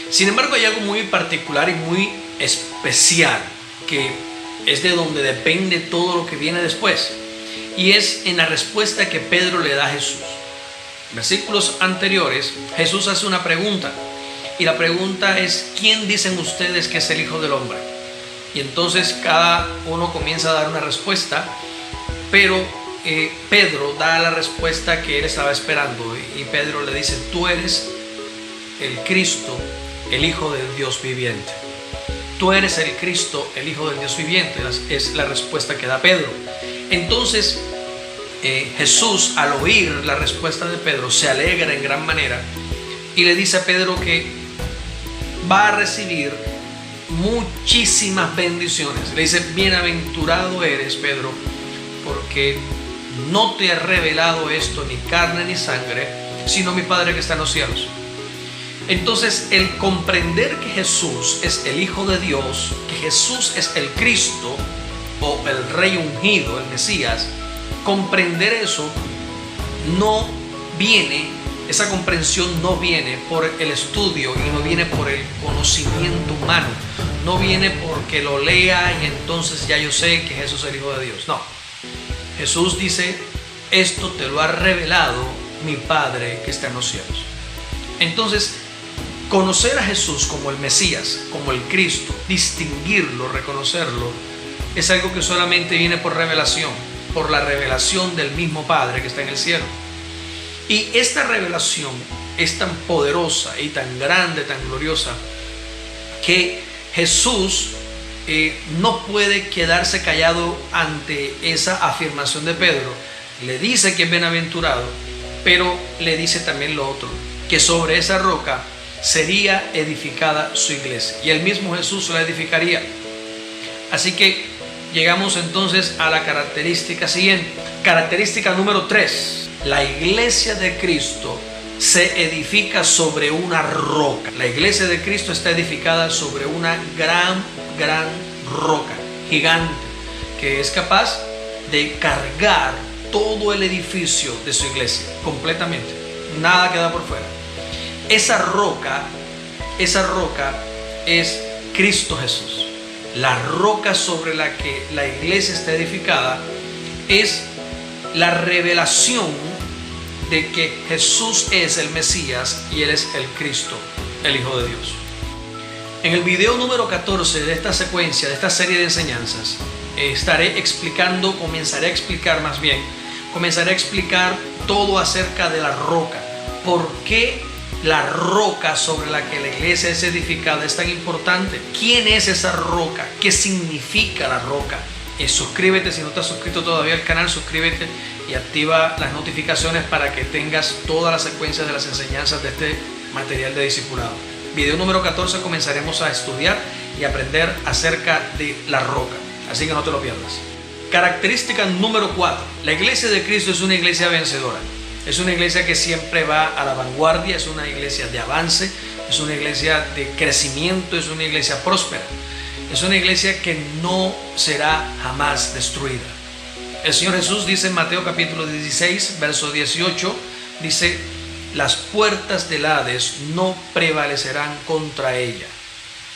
Sin embargo, hay algo muy particular y muy especial que es de donde depende todo lo que viene después, y es en la respuesta que Pedro le da a Jesús. En versículos anteriores, Jesús hace una pregunta, y la pregunta es: ¿quién dicen ustedes que es el Hijo del Hombre? Y entonces cada uno comienza a dar una respuesta, pero Pedro da la respuesta que él estaba esperando, y Pedro le dice: tú eres el Cristo, el Hijo del Dios viviente. Tú eres el Cristo, el Hijo del Dios viviente. Es la respuesta que da Pedro. Entonces Jesús, al oír la respuesta de Pedro, se alegra en gran manera y le dice a Pedro que va a recibir muchísimas bendiciones. Le dice: bienaventurado eres, Pedro, porque no te ha revelado esto ni carne ni sangre, sino mi Padre que está en los cielos. Entonces, el comprender que Jesús es el Hijo de Dios, que Jesús es el Cristo o el Rey ungido, el Mesías, comprender eso no viene, esa comprensión no viene por el estudio y no viene por el conocimiento humano, no viene porque lo lea y entonces ya yo sé que Jesús es el Hijo de Dios. No, Jesús dice: esto te lo ha revelado mi Padre que está en los cielos. Entonces, conocer a Jesús como el Mesías, como el Cristo, distinguirlo, reconocerlo, es algo que solamente viene por revelación, por la revelación del mismo Padre que está en el cielo. Y esta revelación es tan poderosa y tan grande, tan gloriosa, que Jesús no puede quedarse callado ante esa afirmación de Pedro. Le dice que es bienaventurado, pero le dice también lo otro, que sobre esa roca sería edificada su iglesia, y el mismo Jesús la edificaría. Así que llegamos entonces a la característica siguiente. Característica número 3. La iglesia de Cristo se edifica sobre una roca. La iglesia de Cristo está edificada sobre una gran roca, gigante, que es capaz de cargar todo el edificio de su iglesia, completamente. Nada queda por fuera. Esa roca es Cristo Jesús. La roca sobre la que la iglesia está edificada es la revelación de que Jesús es el Mesías y Él es el Cristo, el Hijo de Dios. En el video número 14 de esta secuencia, de esta serie de enseñanzas, comenzaré a explicar todo acerca de la roca. ¿Por qué la roca sobre la que la iglesia es edificada es tan importante? ¿Quién es esa roca? ¿Qué significa la roca? Suscríbete si no te has suscrito todavía al canal, suscríbete y activa las notificaciones para que tengas toda la secuencia de las enseñanzas de este material de discipulado. Video número 14 comenzaremos a estudiar y aprender acerca de la roca, así que no te lo pierdas. Característica número 4. La iglesia de Cristo es una iglesia vencedora. Es una iglesia que siempre va a la vanguardia, es una iglesia de avance, es una iglesia de crecimiento, es una iglesia próspera. Es una iglesia que no será jamás destruida. El Señor Jesús dice en Mateo capítulo 16, verso 18, dice: las puertas del Hades no prevalecerán contra ella.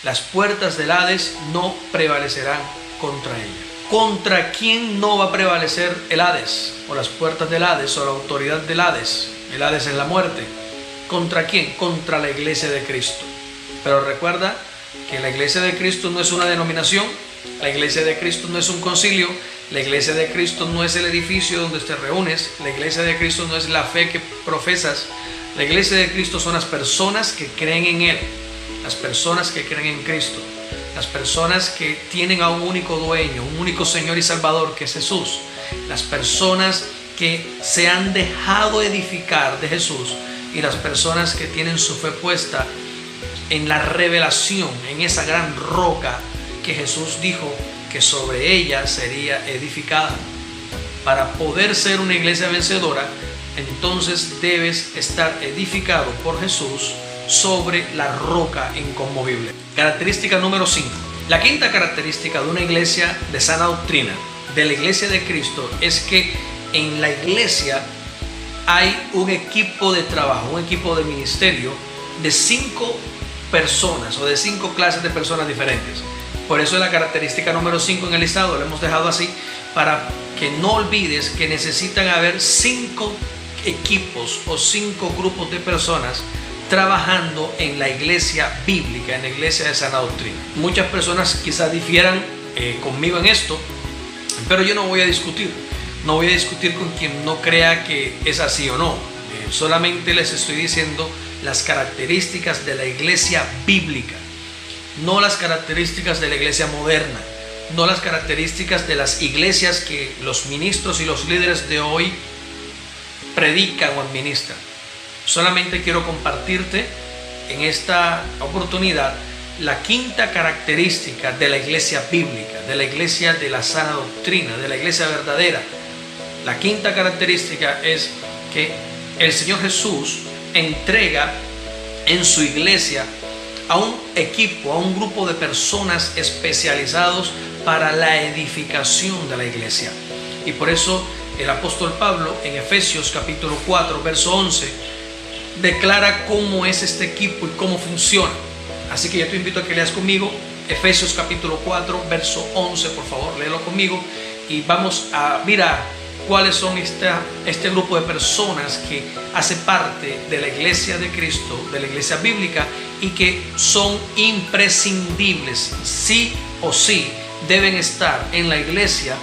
Las puertas del Hades no prevalecerán contra ella. ¿Contra quién no va a prevalecer el Hades? O las puertas del Hades, o la autoridad del Hades. El Hades es la muerte. ¿Contra quién? Contra la iglesia de Cristo. Pero recuerda que la iglesia de Cristo no es una denominación, la iglesia de Cristo no es un concilio, la iglesia de Cristo no es el edificio donde te reúnes, la iglesia de Cristo no es la fe que profesas. La iglesia de Cristo son las personas que creen en Él, las personas que creen en Cristo, las personas que tienen a un único dueño, un único Señor y Salvador, que es Jesús, las personas que se han dejado edificar de Jesús y las personas que tienen su fe puesta en la revelación, en esa gran roca que Jesús dijo que sobre ella sería edificada. Para poder ser una iglesia vencedora, entonces debes estar edificado por Jesús sobre la roca inconmovible. Característica número 5. La quinta característica de una iglesia de sana doctrina, de la iglesia de Cristo, es que en la iglesia hay un equipo de trabajo, un equipo de ministerio de 5 personas o de 5 clases de personas diferentes. Por eso es la característica número 5 en el listado, lo hemos dejado así para que no olvides que necesitan haber 5 equipos o 5 grupos de personas trabajando en la iglesia bíblica, en la iglesia de sana doctrina. Muchas personas quizás difieran conmigo en esto, pero yo no voy a discutir. No voy a discutir con quien no crea que es así o no. Solamente les estoy diciendo las características de la iglesia bíblica, no las características de la iglesia moderna, no las características de las iglesias que los ministros y los líderes de hoy predican o administran. Solamente quiero compartirte en esta oportunidad la quinta característica de la iglesia bíblica, de la iglesia de la sana doctrina, de la iglesia verdadera. La quinta característica es que el Señor Jesús entrega en su iglesia a un equipo, a un grupo de personas especializados para la edificación de la iglesia. Y por eso el apóstol Pablo en Efesios capítulo 4, verso 11, declara cómo es este equipo y cómo funciona. Así que yo te invito a que leas conmigo Efesios capítulo 4, verso 11, por favor, léelo conmigo y vamos a mirar cuáles son este grupo de personas que hace parte de la iglesia de Cristo, de la iglesia bíblica, y que son imprescindibles, sí o sí, deben estar en la iglesia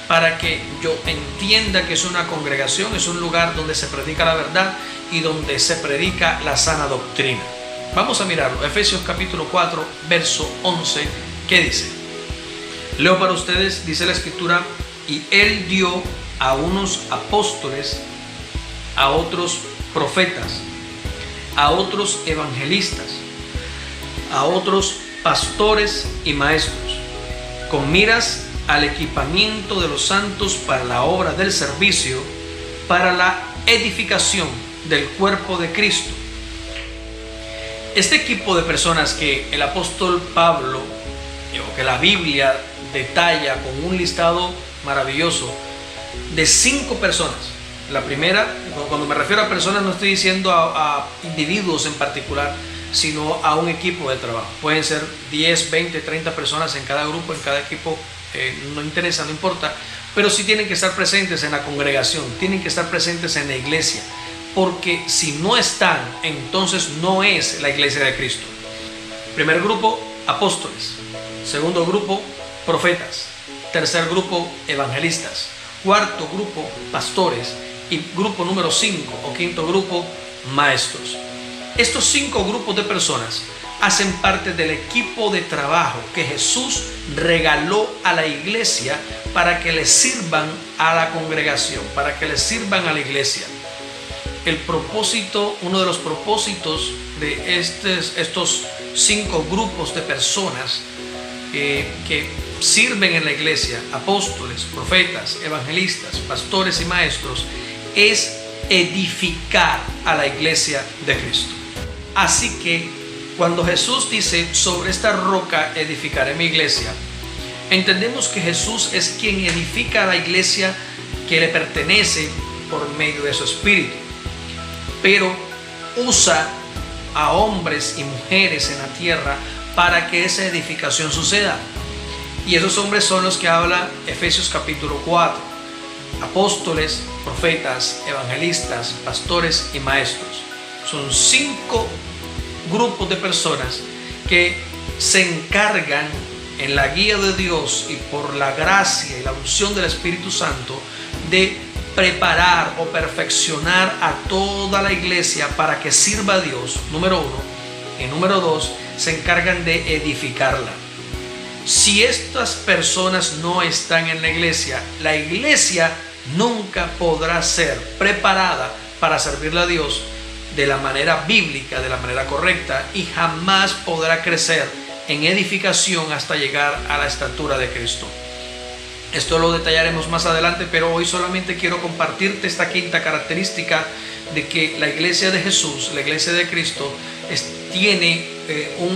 para que yo entienda que es una congregación, es un lugar donde se predica la verdad y donde se predica la sana doctrina. Vamos a mirarlo, Efesios capítulo 4, verso 11, ¿qué dice? Leo para ustedes, dice la escritura, y él dio a unos apóstoles, a otros profetas, a otros evangelistas, a otros pastores y maestros, con miras al equipamiento de los santos para la obra del servicio, para la edificación del cuerpo de Cristo. Este equipo de personas que el apóstol Pablo, o que la Biblia detalla con un listado maravilloso de 5 personas. La primera, cuando me refiero a personas, no estoy diciendo a individuos en particular, sino a un equipo de trabajo. Pueden ser 10, 20, 30 personas en cada grupo, en cada equipo, no interesa, no importa, pero sí tienen que estar presentes en la congregación, tienen que estar presentes en la iglesia, porque si no están, entonces no es la iglesia de Cristo. Primer grupo, apóstoles. Segundo grupo, profetas. Tercer grupo, evangelistas. Cuarto grupo, pastores. Y grupo número 5 o quinto grupo, maestros. Estos 5 grupos de personas hacen parte del equipo de trabajo que Jesús regaló a la iglesia para que le sirvan a la congregación, para que le sirvan a la iglesia. El propósito, uno de los propósitos de estos 5 grupos de personas que sirven en la iglesia, apóstoles, profetas, evangelistas, pastores y maestros, es edificar a la iglesia de Cristo. Así que cuando Jesús dice, sobre esta roca edificaré mi iglesia, entendemos que Jesús es quien edifica a la iglesia que le pertenece por medio de su espíritu, pero usa a hombres y mujeres en la tierra para que esa edificación suceda. Y esos hombres son los que habla Efesios capítulo 4. Apóstoles, profetas, evangelistas, pastores y maestros. Son 5 grupos de personas que se encargan en la guía de Dios y por la gracia y la unción del Espíritu Santo de preparar o perfeccionar a toda la iglesia para que sirva a Dios, número 1, y número 2, se encargan de edificarla. Si estas personas no están en la iglesia nunca podrá ser preparada para servirle a Dios de la manera bíblica, de la manera correcta, y jamás podrá crecer en edificación hasta llegar a la estatura de Cristo. Esto lo detallaremos más adelante, pero hoy solamente quiero compartirte esta quinta característica de que la iglesia de Jesús, la iglesia de Cristo, tiene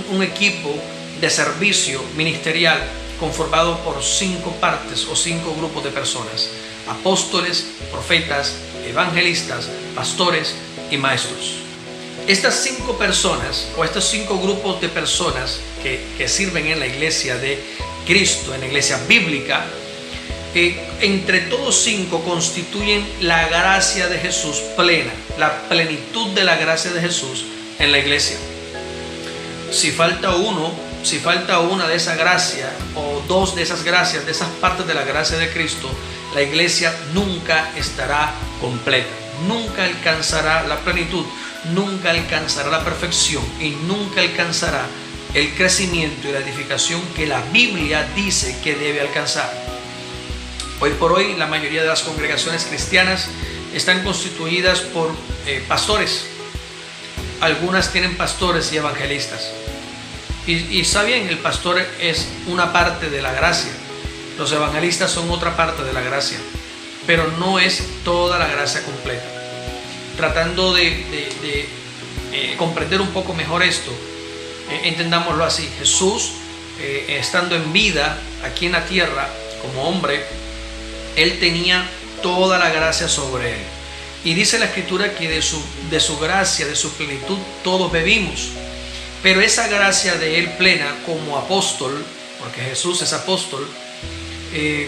un equipo de servicio ministerial conformado por 5 partes o 5 grupos de personas: apóstoles, profetas, evangelistas, pastores y maestros. Estas 5 personas o estos 5 grupos de personas que sirven en la iglesia de Cristo, en la iglesia bíblica, entre todos 5 constituyen la gracia de Jesús plena, la plenitud de la gracia de Jesús en la iglesia. Si falta una de esa gracia o 2 de esas gracias, de esas partes de la gracia de Cristo, la iglesia nunca estará completa, nunca alcanzará la plenitud, nunca alcanzará la perfección y nunca alcanzará el crecimiento y la edificación que la Biblia dice que debe alcanzar. Hoy por hoy la mayoría de las congregaciones cristianas están constituidas por pastores. Algunas tienen pastores y evangelistas. Y está bien, el pastor es una parte de la gracia. Los evangelistas son otra parte de la gracia. Pero no es toda la gracia completa. Tratando de comprender un poco mejor esto, entendámoslo así. Jesús, estando en vida aquí en la tierra como hombre, Él tenía toda la gracia sobre Él. Y dice la Escritura que de su gracia, de su plenitud, todos bebimos. Pero esa gracia de Él plena como apóstol, porque Jesús es apóstol,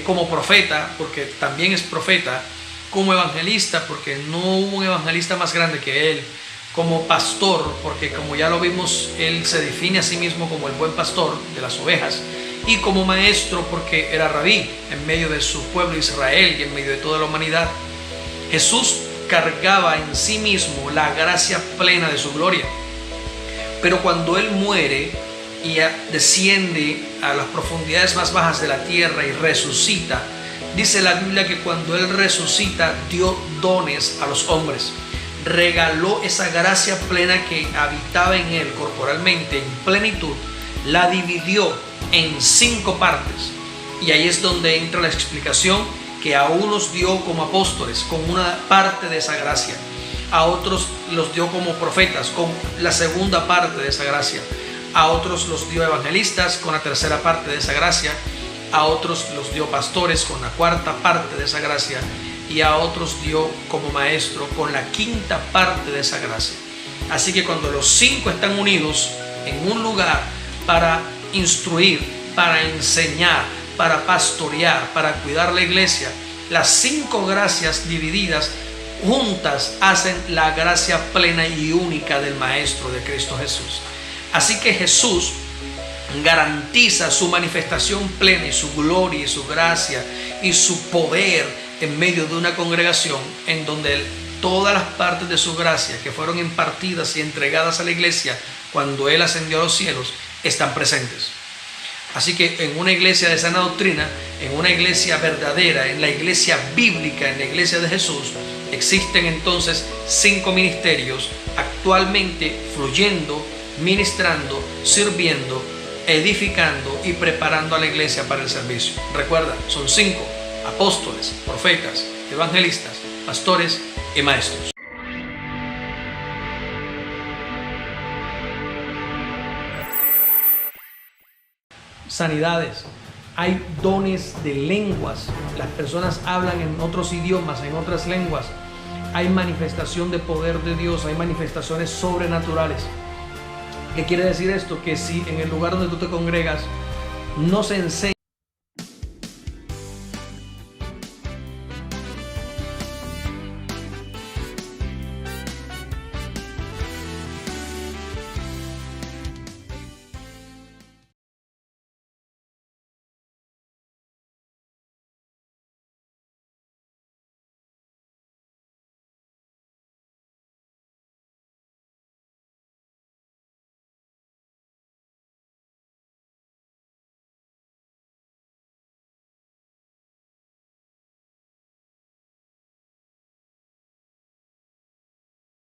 como profeta, porque también es profeta, como evangelista, porque no hubo un evangelista más grande que Él, como pastor, porque como ya lo vimos, Él se define a sí mismo como el buen pastor de las ovejas, y como maestro, porque era rabí en medio de su pueblo Israel y en medio de toda la humanidad. Jesús cargaba en sí mismo la gracia plena de su gloria. Pero cuando Él muere y desciende a las profundidades más bajas de la tierra y resucita, dice la Biblia que cuando Él resucita dio dones a los hombres, regaló esa gracia plena que habitaba en Él corporalmente en plenitud, la dividió en 5 partes. Y ahí es donde entra la explicación, que a unos dio como apóstoles con una parte de esa gracia, a otros los dio como profetas con la segunda parte de esa gracia, a otros los dio evangelistas con la tercera parte de esa gracia, a otros los dio pastores con la cuarta parte de esa gracia, y a otros dio como maestro con la quinta parte de esa gracia. Así que cuando los 5 están unidos en un lugar para instruir, para enseñar, para pastorear, para cuidar la iglesia, las 5 gracias divididas juntas hacen la gracia plena y única del Maestro, de Cristo Jesús. Así que Jesús garantiza su manifestación plena y su gloria y su gracia y su poder en medio de una congregación en donde todas las partes de su gracia que fueron impartidas y entregadas a la iglesia cuando Él ascendió a los cielos están presentes. Así que en una iglesia de sana doctrina, en una iglesia verdadera, en la iglesia bíblica, en la iglesia de Jesús, existen entonces 5 ministerios actualmente fluyendo, ministrando, sirviendo, edificando y preparando a la iglesia para el servicio. Recuerda, son 5: apóstoles, profetas, evangelistas, pastores y maestros. Sanidades, hay dones de lenguas, las personas hablan en otros idiomas, en otras lenguas, hay manifestación de poder de Dios, hay manifestaciones sobrenaturales. ¿Qué quiere decir esto? Que si en el lugar donde tú te congregas no se enseña